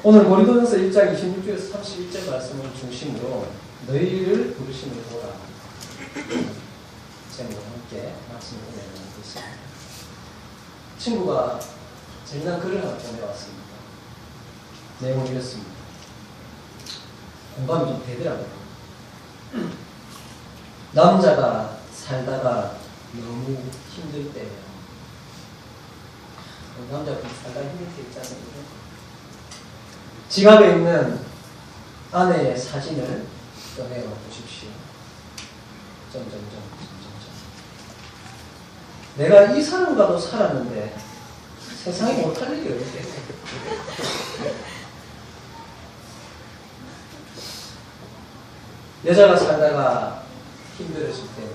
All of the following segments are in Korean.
오늘 고린도전서 1장 26절에서 31절 말씀을 중심으로 너희를 부르심을 보라 제목과 함께 말씀을 내놓고 있습니다. 친구가 재미난 글을 하나 보내왔습니다. 내용은 이렇습니다. 공감이 좀 되더라고요. 남자가 살다가 너무 힘들 때예요. 남자분이 살다가 힘들 때 있잖아요. 지갑에 있는 아내의 사진을 꺼내어 보십시오. 내가 이 사람과도 살았는데 세상에 못할 일이 어딨겠어. 여자가 살다가 힘들어질 때는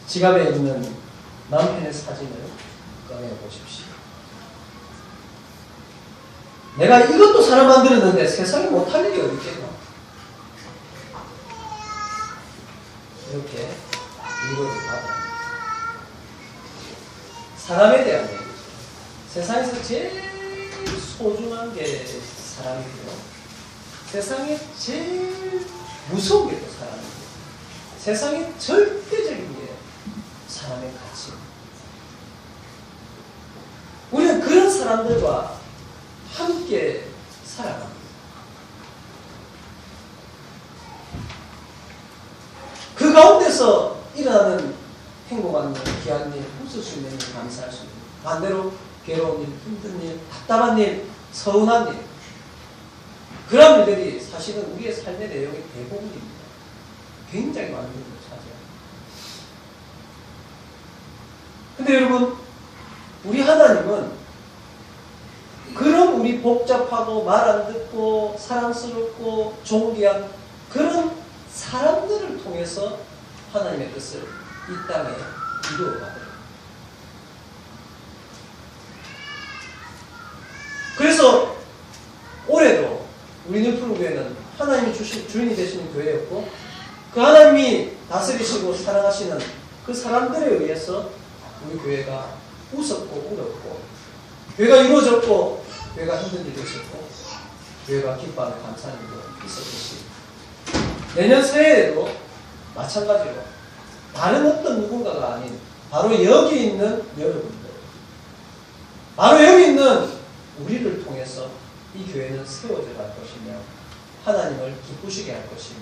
지갑에 있는 남편의 사진을 꺼내어 보십시오. 내가 이것도 사람 만들었는데 세상에 못할 일이 어디 있겠나? 이렇게 이거를 받아. 사람에 대한 얘기죠. 세상에서 제일 소중한 게 사람이고요. 세상에 제일 무서운 게 또 사람이고, 세상에 절대적인 게 사람의 가치입니다. 우리는 그런 사람들과 함께 살아갑니다. 그 가운데서 일어나는 행복한 일, 귀한 일, 웃을 수 있는 일, 감사할 수 있는 일, 반대로 괴로운 일, 힘든 일, 답답한 일, 서운한 일, 그런 일들이 사실은 우리의 삶의 내용의 대부분입니다. 굉장히 많은 부분을 차지합니다. 근데 여러분, 우리 하나님은 그런 우리 복잡하고 말 안 듣고 사랑스럽고 존귀한 그런 사람들을 통해서 하나님의 뜻을 이 땅에 이루어가더라고요. 그래서 올해도 우리 뉴프로교회는 하나님이 주신 주인이 되시는 교회였고, 그 하나님이 다스리시고 사랑하시는 그 사람들에 의해서 우리 교회가 웃었고 울었고, 교회가 이루어졌고, 교회가 힘든 일도 있었고, 교회가 기뻐하는 감사하는 일도 있었듯이 내년 새해에도 마찬가지로 다른 어떤 누군가가 아닌 바로 여기 있는 여러분들, 바로 여기 있는 우리를 통해서 이 교회는 세워져 갈 것이며 하나님을 기쁘시게 할 것이며,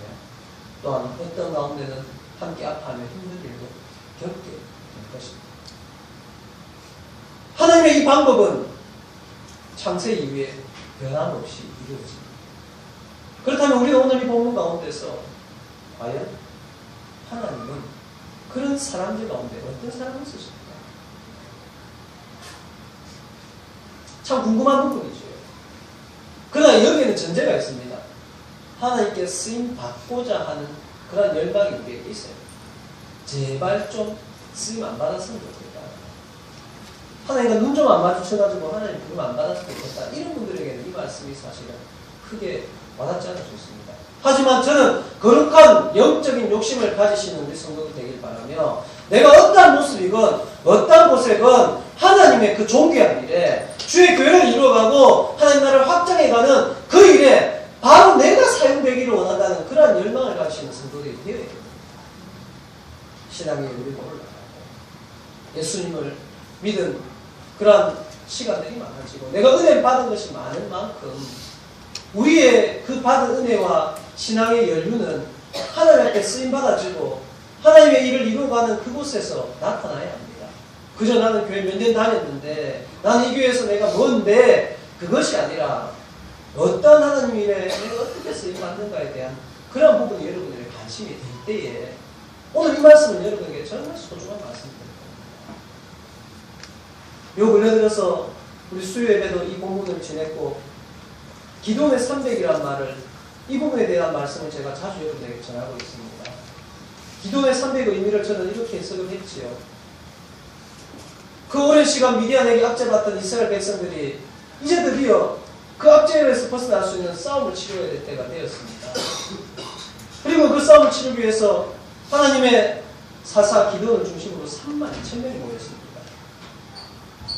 또한 어떤 가운데는 함께 아파하며 힘든 일도 겪게 될 것입니다. 하나님의 이 방법은 창세 이후에 변함없이 이루어집니다. 그렇다면 우리가 오늘 이 본문 가운데서 과연 하나님은 그런 사람들 가운데 어떤 사람을 쓰십니까? 참 궁금한 부분이죠. 그러나 여기에는 전제가 있습니다. 하나님께 쓰임 받고자 하는 그런 열망이 우리에게 있어요. 제발 좀 쓰임 안 받았으면 좋겠다. 하나님과 눈 좀 안 마주쳐가지고 하나님 부름 안 받았으면 좋겠다. 이런 분들에게는 이 말씀이 사실은 크게 와닿지 않을 수 있습니다. 하지만 저는 거룩한 영적인 욕심을 가지시는 우리 성도들 되길 바라며, 내가 어떠한 모습이건 어떠한 곳에건 하나님의 그 존귀한 일에 주의 교회를 이루어가고 하나님 나라를 확장해가는 그 일에 바로 내가 사용되기를 원한다는 그러한 열망을 가지시는 성도들이 되어야 됩니다. 신앙의 우리가 올라가고 예수님을 믿은 그러한 시간들이 많아지고 내가 은혜를 받은 것이 많은 만큼 우리의 그 받은 은혜와 신앙의 연륜은 하나님 앞에 쓰임받아지고 하나님의 일을 이루어가는 그곳에서 나타나야 합니다. 그저 나는 교회 몇 년 다녔는데, 나는 이 교회에서 내가 뭔데, 그것이 아니라 어떤 하나님 일에 내가 어떻게 쓰임받는가에 대한 그런 부분이 여러분들의 관심이 될 때에 오늘 이 말씀은 여러분에게 정말 소중한 말씀입니다. 요 근래 들어서 우리 수요 예배도 이 본문을 지냈고, 기도의 300이라는 말을, 이 부분에 대한 말씀을 제가 자주 여러분에게 전하고 있습니다. 기도의 300의 의미를 저는 이렇게 해석을 했지요. 그 오랜 시간 미디안에게 압제받던 이스라엘 백성들이 이제 드디어 그 압제에서 벗어날 수 있는 싸움을 치러야 될 때가 되었습니다. 그리고 그 싸움을 치르기 위해서 하나님의 사사 기도를 중심으로 32,000명이 모였습니다.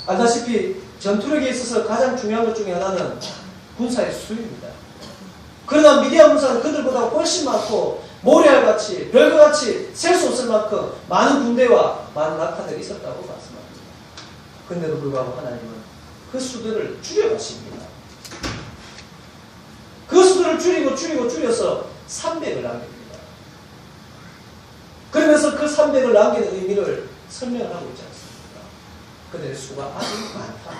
알다시피 전투력에 있어서 가장 중요한 것 중에 하나는 군사의 수입니다. 그러나 미디안 군사는 그들보다 훨씬 많고 모래알같이 별것같이 셀 수 없을 만큼 많은 군대와 많은 낙하들이 있었다고 말씀합니다. 그런데도 불구하고 하나님은 그 수들을 줄여가십니다. 그 수들을 줄여서 300을 남깁니다. 그러면서 그 300을 남기는 의미를 설명을 하고 있지 않습니까? 그들의 수가 아주 많다.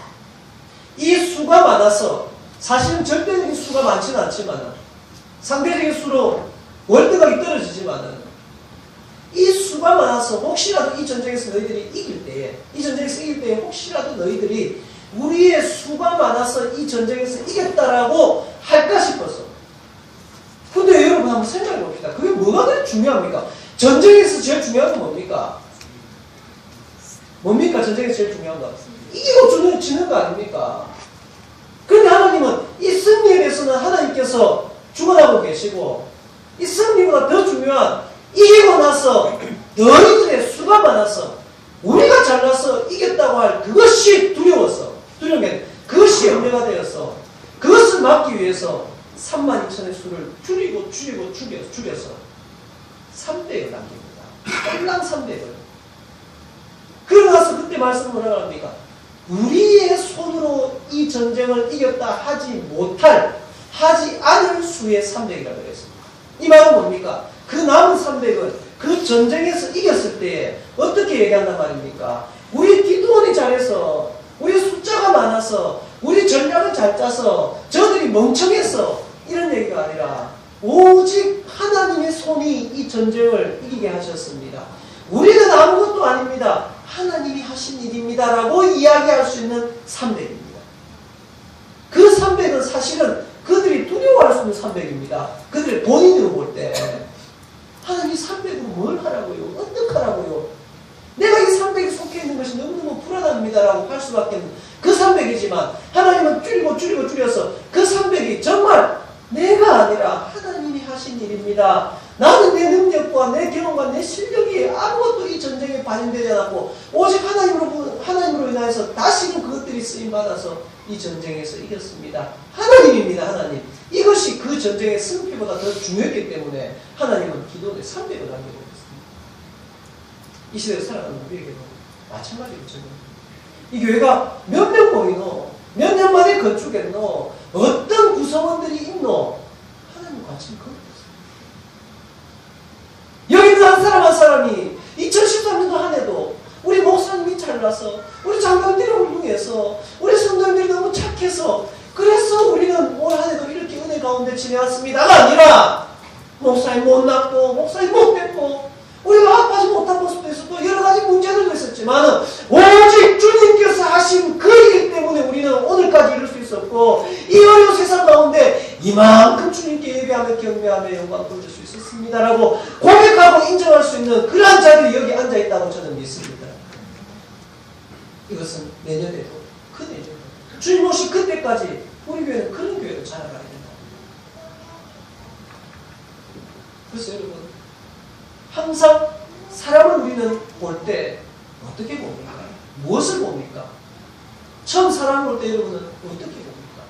이 수가 많아서 사실은 절대적인 수가 많지는 않지만 상대적인 수로 월등하게 떨어지지만은 이 수가 많아서 혹시라도 이 전쟁에서 너희들이 이길 때에 혹시라도 너희들이 우리의 수가 많아서 이 전쟁에서 이겼다라고 할까 싶어서. 근데 여러분 한번 생각해 봅시다. 그게 뭐가 그렇게 중요합니까? 전쟁에서 제일 중요한 건 뭡니까? 전쟁에서 제일 중요한 거. 이기고 지는 거 아닙니까? 그런데 하나님은 이 승리에 대해서는 하나님께서 주관하고 계시고, 이 승리보다 더 중요한 이기고 나서 너희들의 수가 많아서 우리가 잘나서 이겼다고 할 그것이 두려워서, 두려운 게 그것이 염려가 되어서 그것을 막기 위해서 32,000의 수를 줄여서 300을 남깁니다. 꼴랑 300을. 그러고 나서 그때 말씀을 뭐라고 합니까? 우리의 손으로 이 전쟁을 이겼다 하지 않을 수의 300이라고 했습니다. 이 말은 뭡니까? 그 남은 300은 그 전쟁에서 이겼을 때에 어떻게 얘기한단 말입니까? 우리 기도원이 잘해서, 우리 숫자가 많아서, 우리 전략을 잘 짜서, 저들이 멍청해서 이런 얘기가 아니라 오직 하나님의 손이 이 전쟁을 이기게 하셨습니다. 우리는 아무것도 아닙니다. 하나님이 하신 일입니다. 라고 이야기할 수 있는 300입니다. 그 300은 사실은 그들이 두려워할 수 있는 300입니다. 그들이 본인으로 볼 때 하나님이 300으로 뭘 하라고요? 어떡하라고요? 내가 이 300에 속해 있는 것이 너무너무 불안합니다. 라고 할 수밖에 없는 그 300이지만 하나님은 줄여서 그 300이 정말 내가 아니라 하나님이 하신 일입니다. 나는 내 능력과 내 경험과 내 실력이 아무것도 이 전쟁에 반영되지 않았고 오직 하나님으로 인하여서 다시금 그것들이 쓰임받아서 이 전쟁에서 이겼습니다. 하나님입니다. 하나님. 이것이 그 전쟁의 승패보다 더 중요했기 때문에 하나님은 기도에 300을 남기고 있습니다. 이 시대에 살아가는 우리에게도 마찬가지겠죠. 이 교회가 몇 명 모이노? 몇 년 만에 건축했노? 어떤 구성원들이 있노? 하나님 관심 그거 없습니다. 여기 있는 한 사람 한 사람이 2013년도 한 해도 우리 목사님이 잘나서, 우리 장로님들이 훌륭해서, 우리 성도님들이 너무 착해서, 그래서 우리는 올 한 해도 이렇게 은혜 가운데 지내왔습니다가 아니라 목사님 못났고, 목사님 못됐고, 우리가 아파하지 못한 모습도 있었고 여러 가지 문제들도 있었지만 오직 주님께서 하신 그 일 때문에 우리는 오늘까지 이룰 수 있었고 이 어려운 세상 가운데 이만큼 주님께 예배하며 경배하며 영광 돌릴 수 있었습니다라고 고백하고 인정할 수 있는 그러한 자들이 여기 앉아있다고 저는 믿습니다. 이것은 내년에도 그 내년에도 주님 오실 그때까지 우리 교회는 그런 교회로 자라가야 된다. 그래서 여러분 항상 사람을 우리는 볼 때 어떻게 봅니까? 무엇을 봅니까? 처음 사람을 볼 때 여러분은 어떻게 봅니까?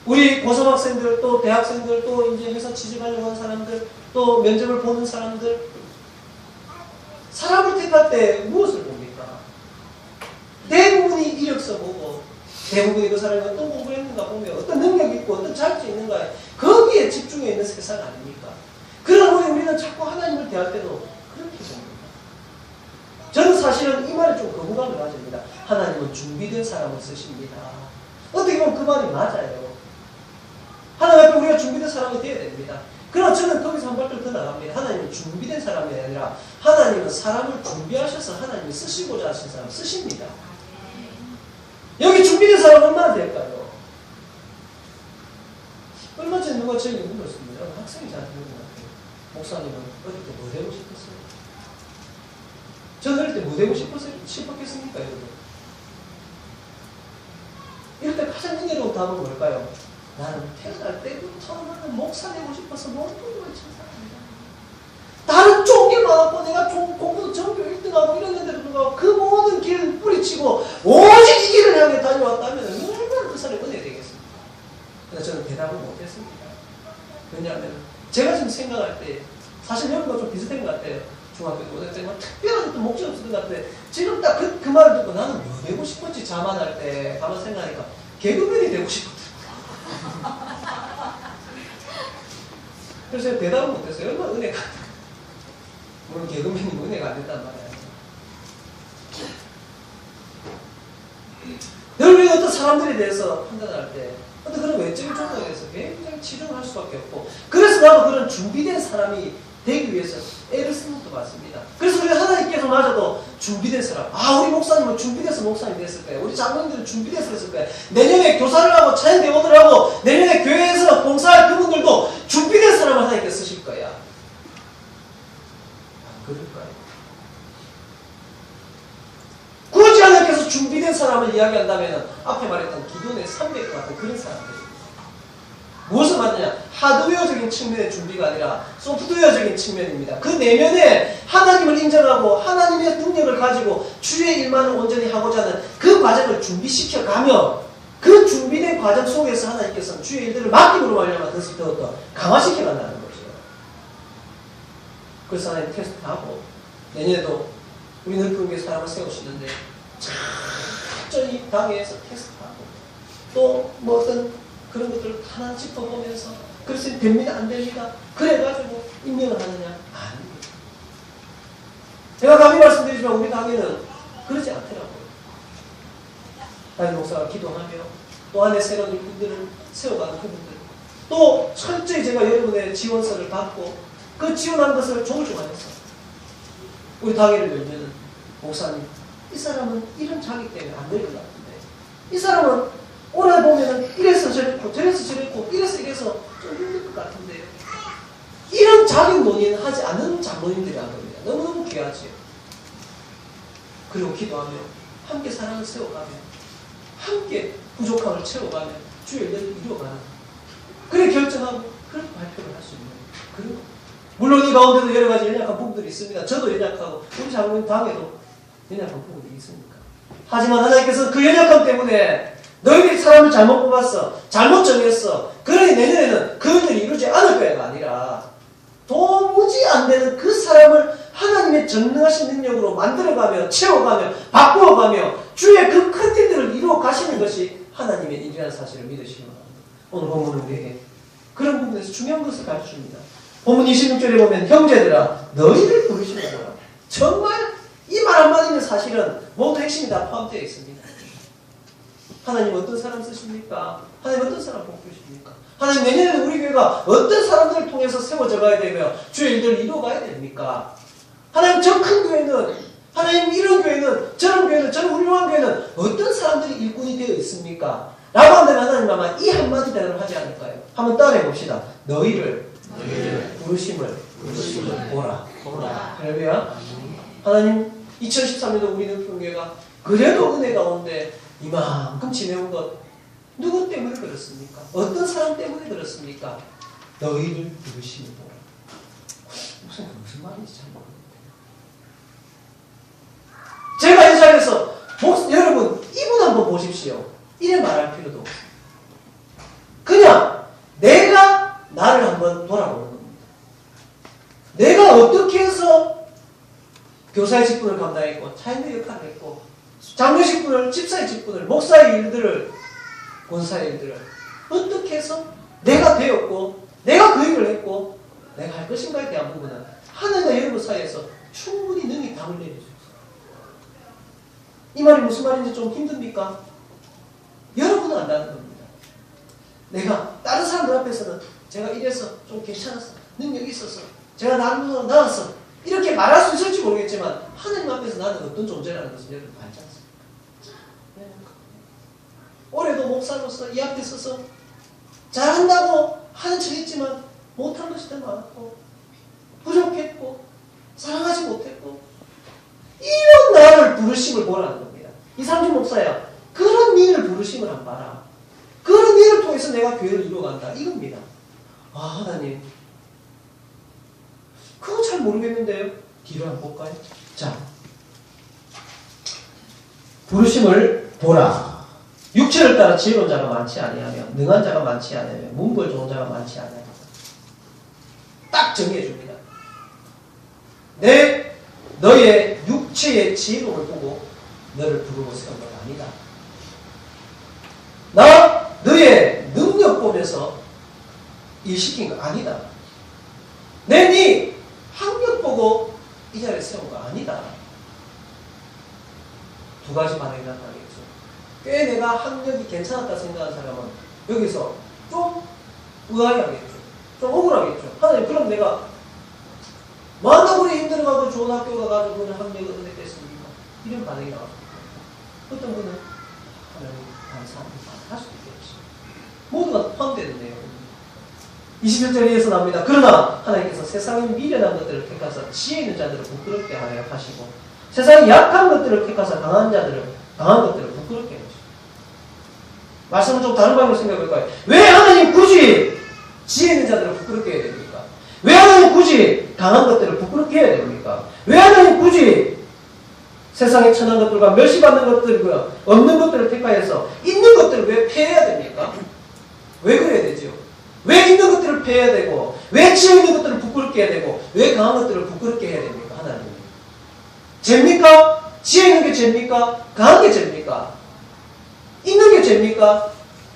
우리 고등학생들 또 대학생들 또 이제 회사 취직하려고 하는 사람들 또 면접을 보는 사람들 사람을 택할 때 무엇을 봅니까? 대부분이 이력서 보고 대부분이 그 사람이 어떤 공부를 했는가 보면 어떤 능력이 있고 어떤 자격이 있는가 거기에 집중해 있는 세상 아닙니까? 그러나 우리는 자꾸 하나님을 대할 때도 그렇게 봅니다. 저는 사실은 이 말에 좀 거부감을 가집니다. 하나님은 준비된 사람을 쓰십니다. 어떻게 보면 그 말이 맞아요. 하나님 앞에 우리가 준비된 사람이 되어야 됩니다. 그러나 저는 거기서 한 발짝 더 나갑니다. 하나님은 준비된 사람이 아니라 하나님은 사람을 준비하셔서 하나님이 쓰시고자 하신 사람 쓰십니다. 여기 준비된 사람 얼마나 될까요? 얼마 전에 누가 저에게 물었습니다. 학생이 저한테 물었습니다. 목사님은 어릴 때 뭐 되고 싶었어요? 저는 어릴 때 뭐 되고 싶었겠습니까, 여러분? 이럴 때 가장 흥미로운 답은 뭘까요? 나는 태어날 때부터 나는 목사 되고 싶어서 몸뚱이를 친 사람이다. 다른 좋은 게 많았고 내가 공부도 전교 1등하고 이랬는데도 불구하고 그 모든 길을 뿌리치고 오직 이 길을 향해 다녀왔다면 얼마나 그 사람이 은혜 되겠습니까? 그래서 저는 대답을 못했습니다. 왜냐하면 제가 지금 생각할 때 사실 여러분과 좀 비슷한 것 같아요. 중학교 고등 때는 특별한 또 목적 없었던 것 같은데 지금 딱 그 말을 듣고 나는 뭐 되고 싶었지 자만할 때 가만 생각하니까 개그맨이 되고 싶었더라고요. 그래서 제가 대답을 못했어요. 얼마나 은혜가 물론 개그맨이 은혜가 안 된단 말이야. 여러분이 어떤 사람들에 대해서 판단할 때 어떤 그런 외적인 조건에 대해서 굉장히 치중을 할 수밖에 없고 그래서 나도 그런 준비된 사람이 되기 위해서 애를 쓰는 것도 맞습니다. 그래서 우리 하나님께서마저도 준비된 사람, 우리 목사님은 준비돼서 목사님 됐을 거예요. 우리 장로님들은 준비돼서 했을 거예요. 내년에 교사를 하고 차연대원을 하고 내년에 교회에서 봉사할 그분들도 준비된 사람을 하나님께서 쓰실 거야. 그럴까요? 굳이 하나님께서 준비된 사람을 이야기한다면 앞에 말했던 기존의 300 같은 그런 사람들. 무엇을 말하냐? 하드웨어적인 측면의 준비가 아니라 소프트웨어적인 측면입니다. 그 내면에 하나님을 인정하고 하나님의 능력을 가지고 주의 일만을 온전히 하고자 하는 그 과정을 준비시켜가며 그 준비된 과정 속에서 하나님께서는 주의 일들을 맡김으로 말미암아 더 강화시켜간다는 거죠. 그래서 하나님 테스트하고 내년에도 우리 넓은 사람을 세우시는데 철저히 당회에서 테스트하고 또 뭐 어떤 그런 것들을 하나 짚어보면서 그래서 됩니다 안 됩니다 그래가지고 임명을 하느냐? 아닙니다. 제가 감히 말씀드리지만 우리 당회는 그러지 않더라고요. 담임 목사가 기도하며 또 안에 새로운 일꾼들을 세워가는 그분들 또 철저히 제가 여러분의 지원서를 받고 그 지원한 것을 존중하면서 우리 당회를 열면은 목사님 이 사람은 이런 자기 때문에 안 될 것 같은데 이 사람은 오래 보면은 이래서 저랬고 저래서 저랬고 이래서 좀 힘들 것 같은데 이런 자격 논의는 하지 않는 장로님들이 한 겁니다. 너무너무 귀하지요. 그리고 기도하며 함께 사랑을 세워가며 함께 부족함을 채워가며 주의 일들을 이루어가는 그래 결정하고 그렇게 발표를 할 수 있는 그런 물론 이 가운데도 여러 가지 연약한 부분들이 있습니다. 저도 연약하고 우리 장로님 당에도 연약한 부분들이 있습니까? 하지만 하나님께서는 그 연약함 때문에 너희들이 사람을 잘못 뽑았어. 잘못 정했어. 그러니 내년에는 그 일들이 이루어지지 않을 거야가 아니라 도무지 안 되는 그 사람을 하나님의 전능하신 능력으로 만들어가며 채워가며 바꾸어가며 주의 그 큰 일들을 이루어 가시는 것이 하나님의 일이라는 사실을 믿으시기 바랍니다. 오늘 본문은 우리에게 그런 부분에서 중요한 것을 가르쳐줍니다. 본문 26절에 보면 형제들아 너희를 부르시는 거라. 정말 이 말 한마디는 사실은 모두 핵심이 다 포함되어 있습니다. 하나님 어떤 사람 쓰십니까? 하나님 어떤 사람 뽑으십니까? 하나님 내년에 우리 교회가 어떤 사람들을 통해서 세워져 가야 되며 주의 일들을 이루어가야 됩니까? 하나님 저 큰 교회는 하나님 이런 교회는 저런 훌륭한 교회는 어떤 사람들이 일꾼이 되어 있습니까? 라고 한다면 하나님 아마 이 한마디 대답을 하지 않을까요? 한번 따라해 봅시다. 너희를 부르심을 보라. 할렐루야. 하나님 2013년도 우리는 교회가 그래도 은혜 가운데 이만큼 지내온 것 누구 때문에 그렇습니까? 어떤 사람 때문에 그렇습니까? 너희를 부르시는 보라. 무슨 말인지 잘 모르겠는데 제가 이 자리에서 여러분 이분 한번 보십시오. 이래 말할 필요도 없어요. 그냥 내가 나를 한번 돌아보는 겁니다. 내가 어떻게 해서 교사의 직분을 감당했고 차인의 역할을 했고 장로의 직분을, 집사의 직분을, 목사의 일들을, 권사의 일들을 어떻게 해서 내가 되었고 내가 그 일을 했고 내가 할 것인가에 대한 부분은 하나님과 여러분 사이에서 충분히 능히 답을 내려주세요. 이 말이 무슨 말인지 좀 힘듭니까? 여러분은 안다는 겁니다. 내가 다른 사람들 앞에서는 제가 이래서 좀 괜찮았어, 능력이 있었어, 제가 나름대로 나았어 이렇게 말할 수 있을지 모르겠지만 하나님 앞에서 나는 어떤 존재라는 것을 여러분 알지 않습니까? 올해도 목사로서 이 앞에 서서 잘한다고 하는 척 했지만 못한 것이 더 많았고 부족했고 사랑하지 못했고 이런 나를 부르심을 보라는 겁니다. 이상준 목사야 그런 니를 부르심을 안 봐라. 그런 니를 통해서 내가 교회를 이루어간다 이겁니다. 하나님 그거 잘 모르겠는데요. 뒤로 한번 볼까요? 자 부르심을 보라. 육체를 따라 지혜로운 자가 많지 아니하며 능한 자가 많지 아니하며 문벌 좋은 자가 많지 아니하며 딱 정리해 줍니다. 너의 육체의 지혜로움을 보고 너를 부르고 세운 건 아니다. 나 너의 능력 보면서 일시킨 거 아니다. 네 학력 보고 이 자리에 세운 거 아니다. 두 가지 반응이 나타나겠죠. 꽤 내가 학력이 괜찮았다 생각하는 사람은 여기서 좀 의아해하겠죠. 좀 억울하겠죠. 하나님, 그럼 내가 만나보니 힘들어가고 좋은 학교 가가지고 그냥 학력을 어떻게 됐습니까? 이런 반응이 나왔습니다. 어떤 분은 하나님 감사합니다 할 수도 있겠지. 모두가 포함되는 내용입니다. 21절에서 나옵니다. 그러나 하나님께서 세상의 미련한 것들을 택하사 지혜 있는 자들을 부끄럽게 하려 하시고 세상의 약한 것들을 택하사 강한 것들을 부끄럽게 하시고. 말씀을 좀 다른 방법으로 생각해 볼까요? 왜 하나님 굳이 지혜 있는 자들을 부끄럽게 해야 됩니까? 왜 하나님 굳이 강한 것들을 부끄럽게 해야 됩니까? 왜 하나님 굳이 세상의 천한 것들과 멸시받는 것들과 없는 것들을 택하여서 있는 것들을 왜 폐해야 됩니까? 왜 그래야 되죠? 왜 있는 것들을 폐해야 되고 왜 지혜 있는 것들을 부끄럽게 해야 되고 왜 강한 것들을 부끄럽게 해야 됩니까? 하나님 죄입니까? 지혜 있는 게 죄입니까? 강한 게 죄입니까? 있는 게 죄입니까?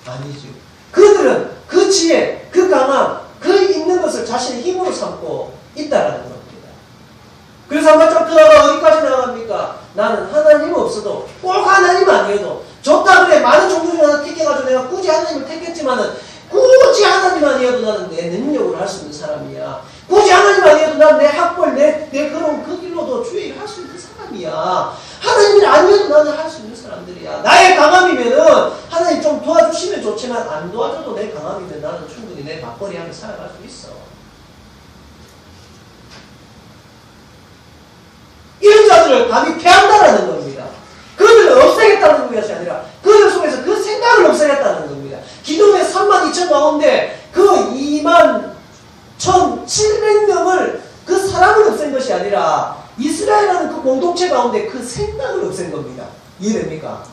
아니죠. 그들은 그 지혜, 그 강함, 그 있는 것을 자신의 힘으로 삼고 있다라는 겁니다. 그래서 한 발짝 들어가 어디까지 나갑니까? 나는 하나님 없어도 꼭 하나님 아니어도 좋다 그래 많은 종교 중에 하나 택해가지고 내가 굳이 하나님을 택했지만은 굳이 하나님 아니어도 나는 내 능력으로 할 수 있는 사람이야. 굳이 하나님 아니어도 난 내 학벌, 내 그런 그 길로도 주의 할 수 있는 사람이야. 하나님이 아니어도 나는 할 수 있는 사람들이야. 나의 강함이면은 하나님 좀 도와주시면 좋지만 안 도와줘도 내 강함이면 나는 충분히 내 맞벌이 하며 살아갈 수 있어. 이런 자들을 감히 폐한다라는 겁니다. 그들을 없애겠다는 것이 아니라 그들 속에서 그 생각을 없애겠다는 겁니다. 기도의 32,000 가운데 그 21,700명을 그 사람을 없앤 것이 아니라 이스라엘이라는 그 공동체 가운데 그 생각을 없앤 겁니다. 이해됩니까?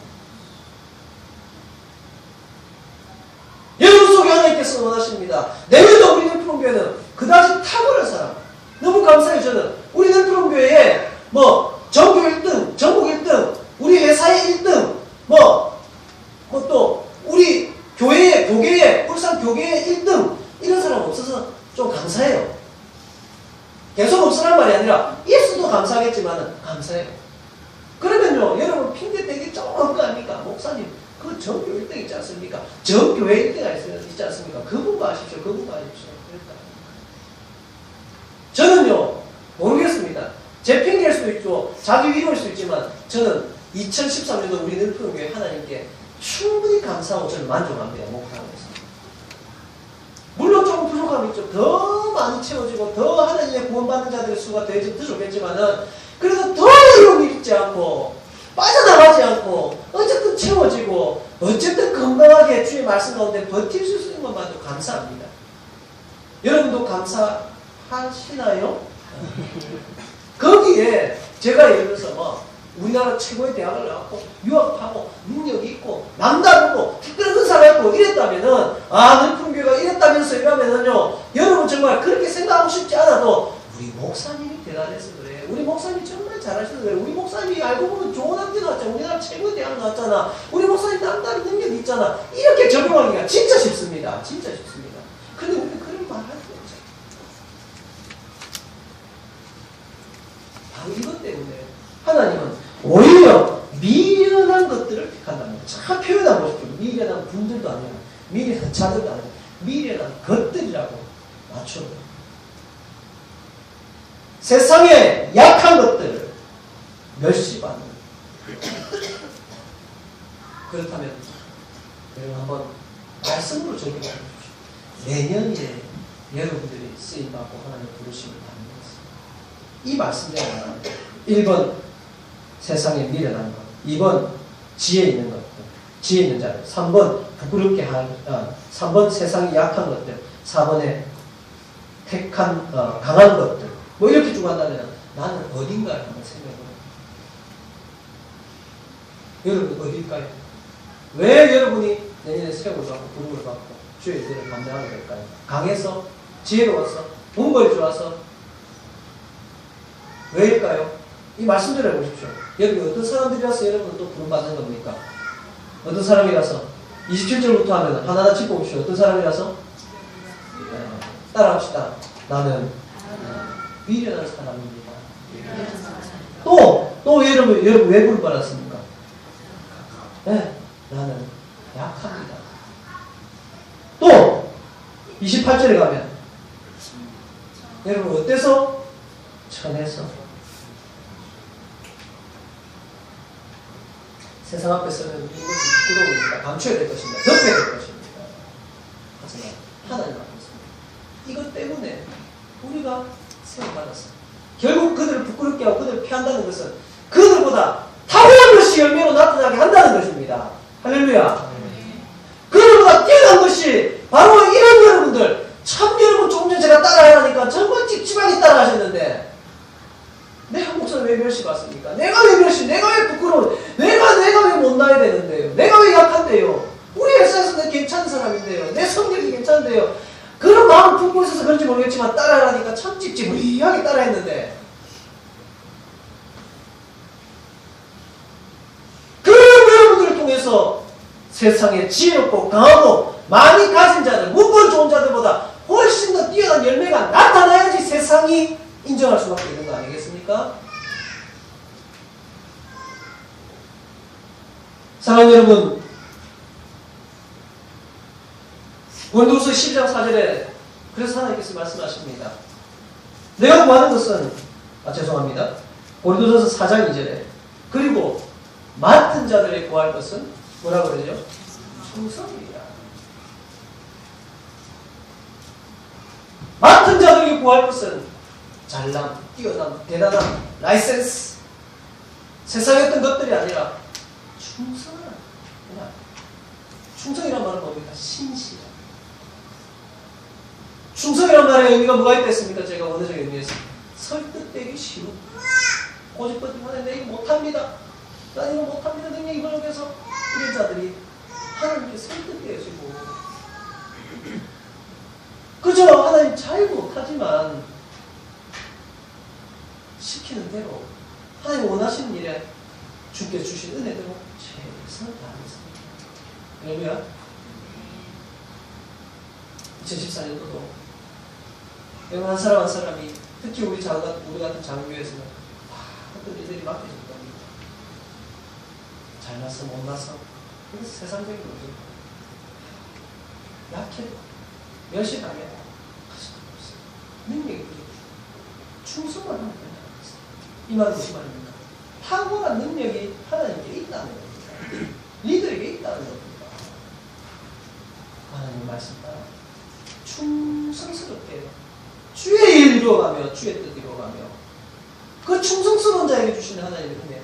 여러분 속에 하나님께서 원하십니다. 내면도 우리 푸른교회는 그다지 탁월한 사람. 너무 감사해요. 저는 우리 푸른교회에 전교 1등, 전국 1등, 우리 회사의 1등, 또 우리 교계의 울산 교계의 1등 이런 사람 없어서 좀 감사해요. 계속 없으란 말이 아니라 있어도 감사하겠지만 감사해요. 그러면요 여러분 핑계대기 조금 거 아닙니까? 목사님 그 전교 1등 있지 않습니까? 전교회 1등이 있지 않습니까? 그분 봐십시오. 그분 봐십시오. 저는요 모르겠습니다. 제 핑계일 수도 있고 자기 위로일 수도 있지만 저는 2013년도 우리 늘푸른교회 하나님께 충분히 감사하고 저는 만족합니다. 목사님께서. 물론 조금 부족함이 있죠. 더 많이 채워지고 더 하나님의 구원받는 자들의 수가 더 좋겠지만은 그래도 더 어려움이 있지 않고 빠져나가지 않고 어쨌든 채워지고 어쨌든 건강하게 주의 말씀 가운데 버틸 수 있는 것만도 감사합니다. 여러분도 감사하시나요? 거기에 제가 예를 들어서 우리나라 최고의 대학을 나왔고 유학하고 능력이 있고 남다르고 특별한 은사가 있고 이랬다면은 늘푸른교회가 이랬다면서 이러면은요 여러분 정말 그렇게 생각하고 싶지 않아도 우리 목사님이 대단해서 그래. 우리 목사님이 정말 잘하셔서 그래. 우리 목사님이 알고 보면 좋은 학교 나왔잖아. 우리나라 최고의 대학 나왔잖아. 우리 목사님 남다른 능력이 있잖아. 이렇게 적용하기가 진짜 쉽습니다. 진짜 쉽습니다. 근데 우리는 그런 말 할 수 없죠. 바로 이것 때문에 하나님은 오히려 미련한 것들을 택한답니다. 참 표현하고 보십시오. 미련한 분들도 아니라 미련한 자들도 아니라 미련한 것들이라고 맞춰요. 세상의 약한 것들을 멸시받는. 그렇다면 여러분 한번 말씀으로 적용해 보십시오. 내년에 여러분들이 쓰임받고 하나님의 부르심을 받는 것입니다. 이 말씀대로 1번 세상에 미련한 것, 2번 지혜 있는 것들, 지혜 있는 자들, 3번 부끄럽게 할, 3번 세상에 약한 것들, 4번에 택한 강한 것들, 이렇게 쭉 한다면 나는 어딘가를 한번 생각해 여러분 어디일까요? 왜 여러분이 내년에 세움을 받고 부름을 받고 주의 일들을 감당하게 될까요? 강해서? 지혜로워서? 본벌이 좋아서? 왜일까요? 이 말씀대로 해보십시오. 여러분 어떤 사람들이라서 여러분은 또 부름받는 겁니까? 어떤 사람이라서? 27절부터 하면 하나하나 짚어봅시오. 어떤 사람이라서? 따라합시다. 나는 미련한 사람입니다. 또 여러분 왜 부름받았습니까? 네, 나는 약합니다. 또 28절에 가면 여러분 어때서? 천해서. 세상 앞에서는 이것은 부끄러움입니다. 감춰야 될 것입니다. 덮여야 될 것입니다. 하지만 하나님 앞에서는 이것 때문에 우리가 세움받았습니다. 결국 그들을 부끄럽게 하고 그들을 피한다는 것은 그들보다 탁월한 것이 열매로 나타나게 한다는 것입니다. 할렐루야. 그들보다 뛰어난 것이 바로 이런 여러분들, 참 여러분 조금 전에 제가 따라야 하니까 정말 찝찝하게 따라하셨는데 내가 목사를 왜 멸시받습니까? 내가 왜 내가 왜 부끄러워? 내가 왜 못나야 되는데요? 내가 왜 약한데요? 우리 회사에서 내 괜찮은 사람인데요? 내 성격이 괜찮은데요? 그런 마음을 품고 있어서 그런지 모르겠지만 따라하니까 참 찝찝하게 따라했는데 그런 여러분들을 통해서 세상에 지혜롭고 강하고 많이 가진 자들, 문벌 좋은 자들보다 훨씬 더 뛰어난 열매가 나타나야지 세상이 인정할 수밖에 있는 거 아니겠습니까? 사랑하는 여러분, 고린도후서 12장 4절에 그래서 하나님께서 말씀하십니다. 내가 구하는 것은 죄송합니다. 고린도전서 4장 2절에 그리고 맡은 자들의 구할 것은 뭐라고 그러죠? 충성이라. 맡은 자들이 구할 것은 잘남, 뛰어남, 대단함, 라이센스, 세상의 어떤 것들이 아니라 충성을 그냥 충성이란 말은 뭡니까? 신실함. 충성이란 말의 의미가 뭐가 있겠습니까? 제가 원어적인 의미에서 설득되기 쉬운 고집버티면 내 이거 못합니다. 난 이거 못합니다. 능력이 부족해서 이런 자들이 하나님께 설득되어지고 그저 하나님 잘 못하지만 시키는 대로 하나님 원하시는 일에 주께 주신 은혜대로 최선을 다하겠습니다. 할렐루야. 2014년도도 여러분 한 사람 한 사람이 특히 우리 같은 장교에서는 어떤 일들이 맡겨질 겁니다. 잘나서 못나서 이것은 세상적인 거죠. 약해도 멸시당해도 능력이 부족해요. 충성만 하면 된다는 것입니다. 이 말은 무슨 말입니까? 탁월한 능력이 하나님께 있다는 겁니다. 리더에게 있다는 겁니다. 하나님 말씀 따라 충성스럽게 주의 일 이루어가며 주의 뜻 이루어가며 그 충성스러운 자에게 주시는 하나님의 은혜,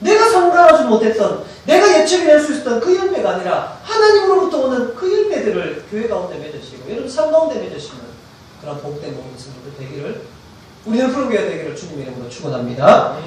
내가 상관하지 못했던, 내가 예측해낼 수 있었던 그 열매가 아니라 하나님으로부터 오는 그 열매들을 교회 가운데 맺으시고 여러분 삶 가운데 맺으시는 그런 복된 모든 성도들 되기를, 우리는 프로교회 되기를 주님의 이름으로 축원합니다.